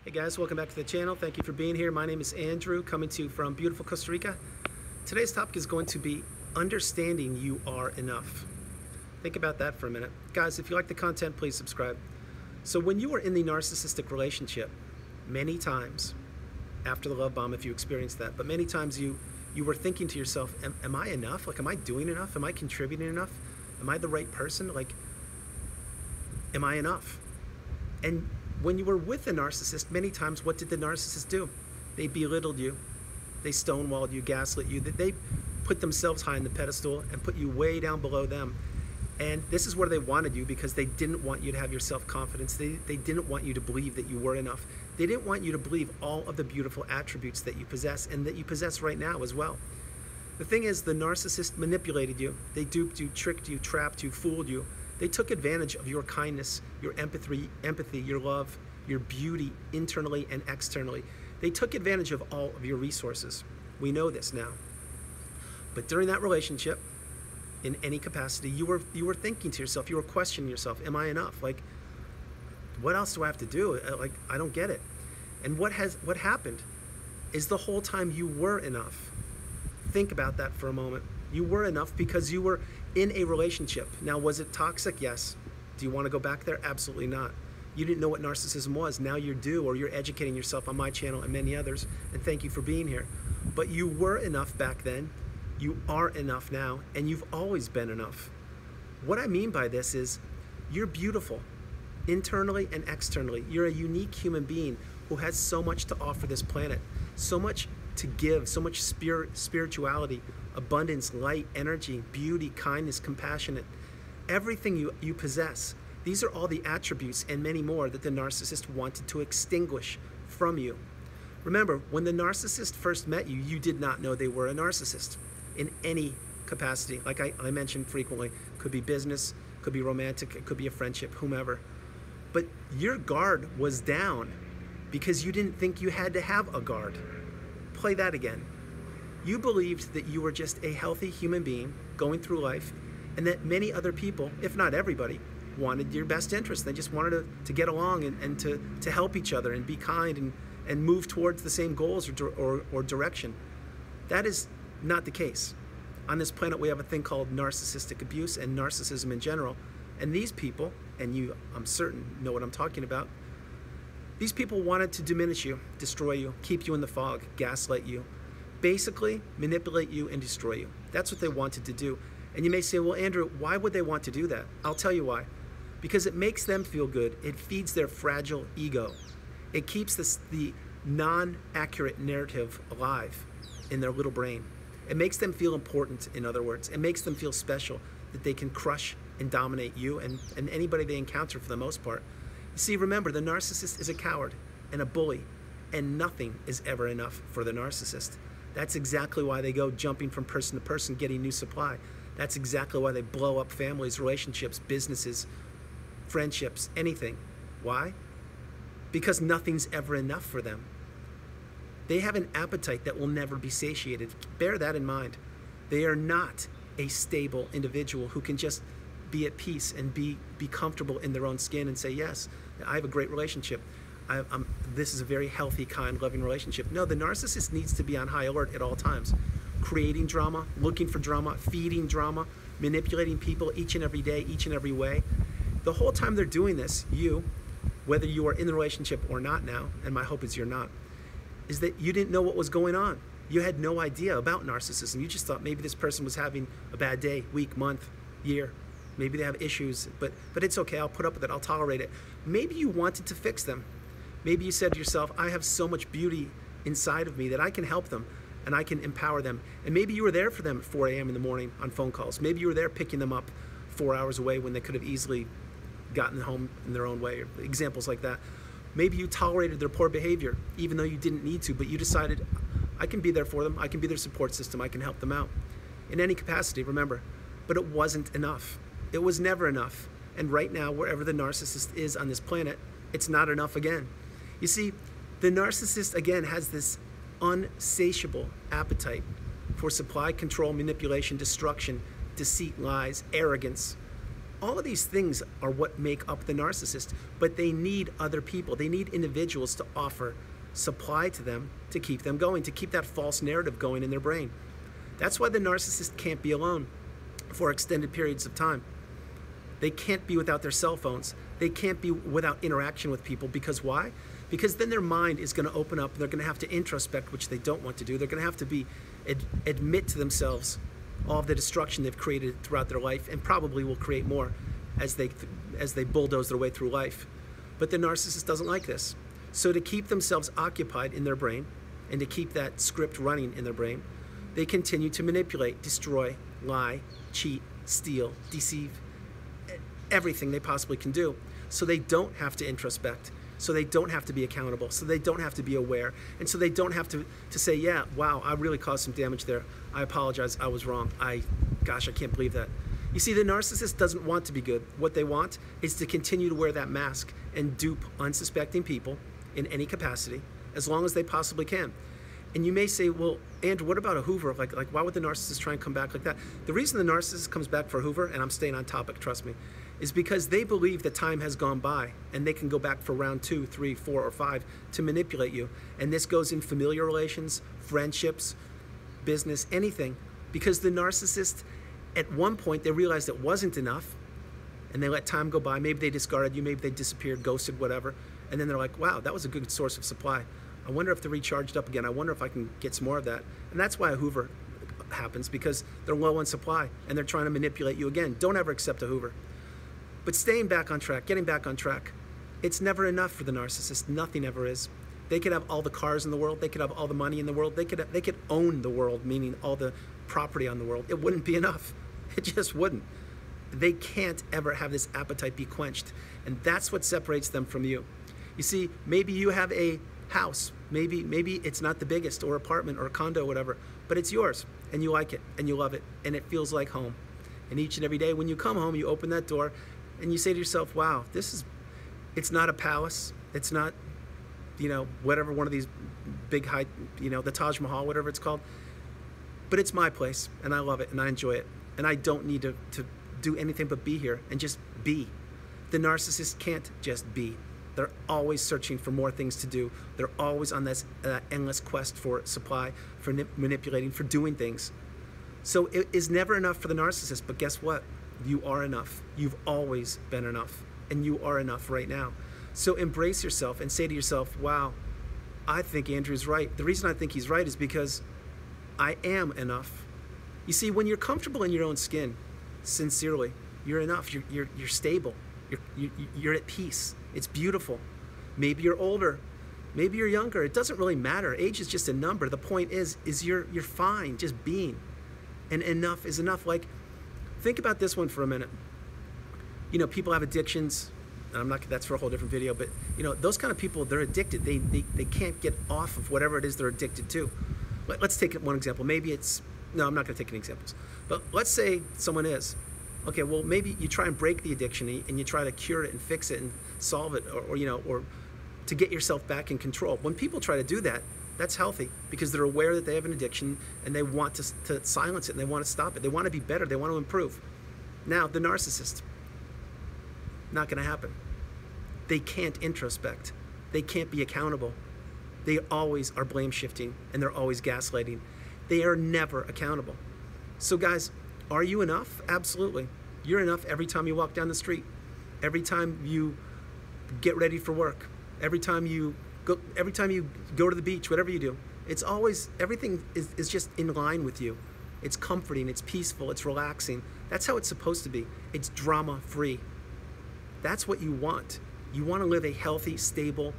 Hey guys, welcome back to the channel. Thank you for being here. My name is Andrew, coming to you from beautiful Costa Rica. Today's topic is going to be understanding you are enough. Think about that for a minute. Guys, if you like the content, please subscribe. So when you are in the narcissistic relationship, many times, after the love bomb, if you experienced that, but many times you were thinking to yourself, am I enough? Like, am I doing enough? Am I contributing enough? Am I the right person? Like, am I enough? And when you were with a narcissist, many times, what did the narcissist do? They belittled you. They stonewalled you, gaslit you. They put themselves high in the pedestal and put you way down below them. And this is where they wanted you, because they didn't want you to have your self-confidence. They didn't want you to believe that you were enough. They didn't want you to believe all of the beautiful attributes that you possess and that you possess right now as well. The thing is, the narcissist manipulated you. They duped you, tricked you, trapped you, fooled you. They took advantage of your kindness, your empathy, your love, your beauty, internally and externally. They took advantage of all of your resources. We know this now. But during that relationship, in any capacity, you were thinking to yourself, you were questioning yourself, am I enough? Like, what else do I have to do? Like, I don't get it. And what happened is the whole time you were enough. Think about that for a moment. You were enough because you were in a relationship. Now, was it toxic? Yes. Do you want to go back there? Absolutely not. You didn't know what narcissism was. Now you do, or you're educating yourself on my channel and many others, and thank you for being here. But you were enough back then. You are enough now, and you've always been enough. What I mean by this is you're beautiful, internally and externally. You're a unique human being who has so much to offer this planet, so much to give, so much spirituality, abundance, light, energy, beauty, kindness, compassionate. Everything you possess. These are all the attributes and many more that the narcissist wanted to extinguish from you. Remember, when the narcissist first met you, you did not know they were a narcissist in any capacity. Like I mentioned frequently, could be business, could be romantic, it could be a friendship, whomever. But your guard was down because you didn't think you had to have a guard. Play that again. You believed that you were just a healthy human being going through life, and that many other people, if not everybody, wanted your best interest. They just wanted to get along and to help each other and be kind and move towards the same goals or direction. That is not the case. On this planet, we have a thing called narcissistic abuse and narcissism in general. And these people, and you, I'm certain, know what I'm talking about, these people wanted to diminish you, destroy you, keep you in the fog, gaslight you, basically manipulate you and destroy you. That's what they wanted to do. And you may say, well, Andrew, why would they want to do that? I'll tell you why. Because it makes them feel good. It feeds their fragile ego. It keeps the non-accurate narrative alive in their little brain. It makes them feel important, in other words. It makes them feel special, that they can crush and dominate you and anybody they encounter for the most part. You see, remember, the narcissist is a coward and a bully, and nothing is ever enough for the narcissist. That's exactly why they go jumping from person to person, getting new supply. That's exactly why they blow up families, relationships, businesses, friendships, anything. Why? Because nothing's ever enough for them. They have an appetite that will never be satiated. Bear that in mind. They are not a stable individual who can just be at peace and be comfortable in their own skin and say, yes, I have a great relationship. This is a very healthy, kind, loving relationship. No, the narcissist needs to be on high alert at all times. Creating drama, looking for drama, feeding drama, manipulating people each and every day, each and every way. The whole time they're doing this, you, whether you are in the relationship or not now, and my hope is you're not, is that you didn't know what was going on. You had no idea about narcissism. You just thought maybe this person was having a bad day, week, month, year. Maybe they have issues, but it's okay, I'll put up with it, I'll tolerate it. Maybe you wanted to fix them. Maybe you said to yourself, I have so much beauty inside of me that I can help them and I can empower them. And maybe you were there for them at 4 a.m. in the morning on phone calls. Maybe you were there picking them up 4 hours away when they could have easily gotten home in their own way, or examples like that. Maybe you tolerated their poor behavior, even though you didn't need to, but you decided, I can be there for them, I can be their support system, I can help them out. In any capacity, remember, but it wasn't enough. It was never enough. And right now, wherever the narcissist is on this planet, it's not enough again. You see, the narcissist, again, has this unsatiable appetite for supply, control, manipulation, destruction, deceit, lies, arrogance, all of these things are what make up the narcissist, but they need other people. They need individuals to offer supply to them to keep them going, to keep that false narrative going in their brain. That's why the narcissist can't be alone for extended periods of time. They can't be without their cell phones. They can't be without interaction with people. Because why? Because then their mind is going to open up. They're going to have to introspect, which they don't want to do. They're going to have to admit to themselves all of the destruction they've created throughout their life, and probably will create more as they bulldoze their way through life. But the narcissist doesn't like this. So to keep themselves occupied in their brain and to keep that script running in their brain, they continue to manipulate, destroy, lie, cheat, steal, deceive, everything they possibly can do. So they don't have to introspect. So they don't have to be accountable. So they don't have to be aware. And so they don't have to say, yeah, wow, I really caused some damage there. I apologize, I was wrong. Gosh, I can't believe that. You see, the narcissist doesn't want to be good. What they want is to continue to wear that mask and dupe unsuspecting people in any capacity as long as they possibly can. And you may say, well, Andrew, what about a Hoover? Like why would the narcissist try and come back like that? The reason the narcissist comes back for a Hoover, and I'm staying on topic, trust me, is because they believe that time has gone by and they can go back for round 2, 3, 4, or 5 to manipulate you. And this goes in familiar relations, friendships, business, anything. Because the narcissist, at one point, they realized it wasn't enough and they let time go by. Maybe they discarded you, maybe they disappeared, ghosted, whatever. And then they're like, wow, that was a good source of supply. I wonder if they're recharged up again. I wonder if I can get some more of that. And that's why a Hoover happens, because they're low on supply and they're trying to manipulate you again. Don't ever accept a Hoover. But staying back on track, getting back on track, it's never enough for the narcissist. Nothing ever is. They could have all the cars in the world. They could have all the money in the world. They could own the world, meaning all the property on the world. It wouldn't be enough. It just wouldn't. They can't ever have this appetite be quenched. And that's what separates them from you. You see, maybe you have a house. Maybe it's not the biggest, or apartment or condo or whatever, but it's yours and you like it and you love it and it feels like home. And each and every day when you come home, you open that door and you say to yourself, wow, it's not a palace. It's not, whatever one of these big high, the Taj Mahal, whatever it's called, but it's my place and I love it and I enjoy it. And I don't need to do anything but be here and just be. The narcissist can't just be. They're always searching for more things to do. They're always on this endless quest for supply, for manipulating, for doing things. So it is never enough for the narcissist, but guess what? You are enough. You've always been enough, and you are enough right now. So embrace yourself and say to yourself, wow, I think Andrew's right. The reason I think he's right is because I am enough. You see, when you're comfortable in your own skin, sincerely, you're enough. You're stable. You're at peace. It's beautiful. Maybe you're older. Maybe you're younger. It doesn't really matter. Age is just a number. The point is you're fine just being. And enough is enough. Like, think about this one for a minute. People have addictions. And that's for a whole different video, but those kind of people, they're addicted. They can't get off of whatever it is they're addicted to. Let's take one example. Maybe no, I'm not going to take any examples. But let's say someone is. Okay, well, maybe you try and break the addiction and you try to cure it and fix it and solve it, or to get yourself back in control. When people try to do that, that's healthy because they're aware that they have an addiction and they want to silence it and they want to stop it. They want to be better. They want to improve. Now, the narcissist, not going to happen. They can't introspect. They can't be accountable. They always are blame shifting and they're always gaslighting. They are never accountable. So guys, are you enough? Absolutely. You're enough every time you walk down the street, every time you get ready for work, every time you go to the beach, whatever you do. It's always, everything is just in line with you. It's comforting, it's peaceful, it's relaxing. That's how it's supposed to be. It's drama-free. That's what you want. You want to live a healthy, stable,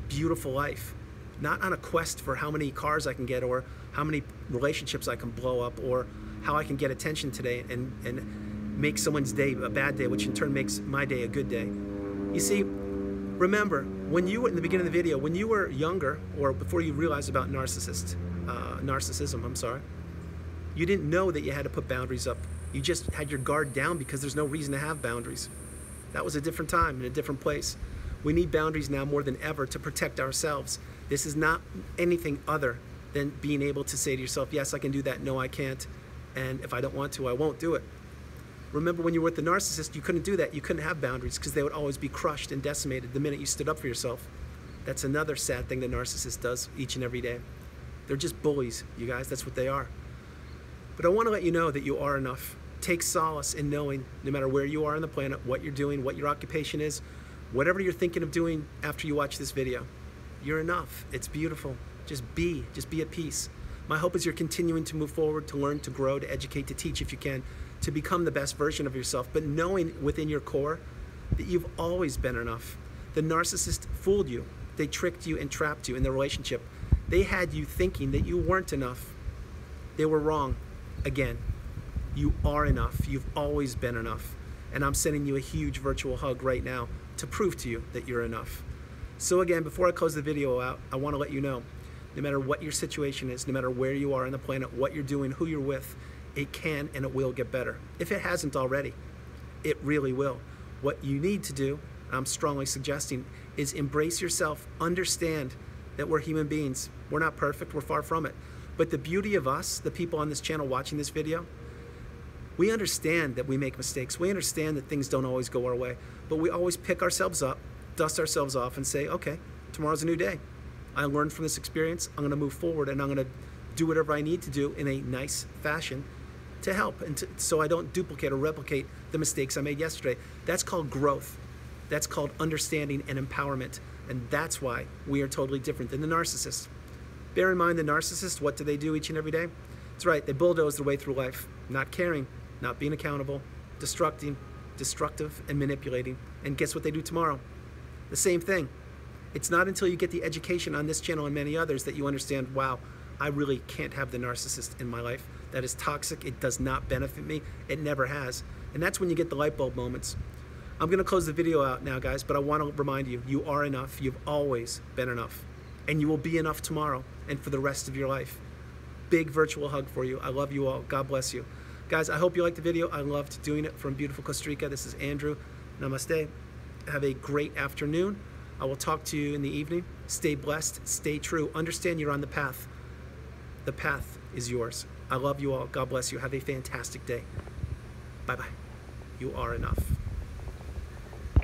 beautiful life. Not on a quest for how many cars I can get or how many relationships I can blow up or how I can get attention today and make someone's day a bad day, which in turn makes my day a good day. You see, remember, when you were in the beginning of the video, when you were younger or before you realized about narcissism, you didn't know that you had to put boundaries up. You just had your guard down because there's no reason to have boundaries. That was a different time and a different place. We need boundaries now more than ever to protect ourselves. This is not anything other than being able to say to yourself, yes, I can do that, no, I can't, and if I don't want to, I won't do it. Remember when you were with the narcissist, you couldn't do that. You couldn't have boundaries because they would always be crushed and decimated the minute you stood up for yourself. That's another sad thing the narcissist does each and every day. They're just bullies, you guys. That's what they are. But I want to let you know that you are enough. Take solace in knowing, no matter where you are on the planet, what you're doing, what your occupation is, whatever you're thinking of doing after you watch this video, you're enough. It's beautiful. Just be at peace. My hope is you're continuing to move forward, to learn, to grow, to educate, to teach if you can, to become the best version of yourself, but knowing within your core that you've always been enough. The narcissist fooled you. They tricked you and trapped you in the relationship. They had you thinking that you weren't enough. They were wrong. Again, you are enough. You've always been enough. And I'm sending you a huge virtual hug right now to prove to you that you're enough. So again, before I close the video out, I want to let you know, no matter what your situation is, no matter where you are on the planet, what you're doing, who you're with, it can and it will get better. If it hasn't already, it really will. What you need to do, I'm strongly suggesting, is embrace yourself, understand that we're human beings. We're not perfect, we're far from it. But the beauty of us, the people on this channel watching this video, we understand that we make mistakes. We understand that things don't always go our way, but we always pick ourselves up, dust ourselves off and say, okay, tomorrow's a new day. I learned from this experience, I'm gonna move forward and I'm gonna do whatever I need to do in a nice fashion to help and so I don't duplicate or replicate the mistakes I made yesterday. That's called growth. That's called understanding and empowerment. And that's why we are totally different than the narcissist. Bear in mind the narcissist, what do they do each and every day? That's right, they bulldoze their way through life, not caring, not being accountable, destructive and manipulating. And guess what they do tomorrow? The same thing. It's not until you get the education on this channel and many others that you understand, wow, I really can't have the narcissist in my life. That is toxic. It does not benefit me. It never has. And that's when you get the light bulb moments. I'm going to close the video out now, guys, but I want to remind you, you are enough. You've always been enough. And you will be enough tomorrow and for the rest of your life. Big virtual hug for you. I love you all. God bless you. Guys, I hope you liked the video. I loved doing it from beautiful Costa Rica. This is Andrew. Namaste. Have a great afternoon. I will talk to you in the evening. Stay blessed. Stay true. Understand you're on the path. The path is yours. I love you all. God bless you. Have a fantastic day. Bye-bye. You are enough.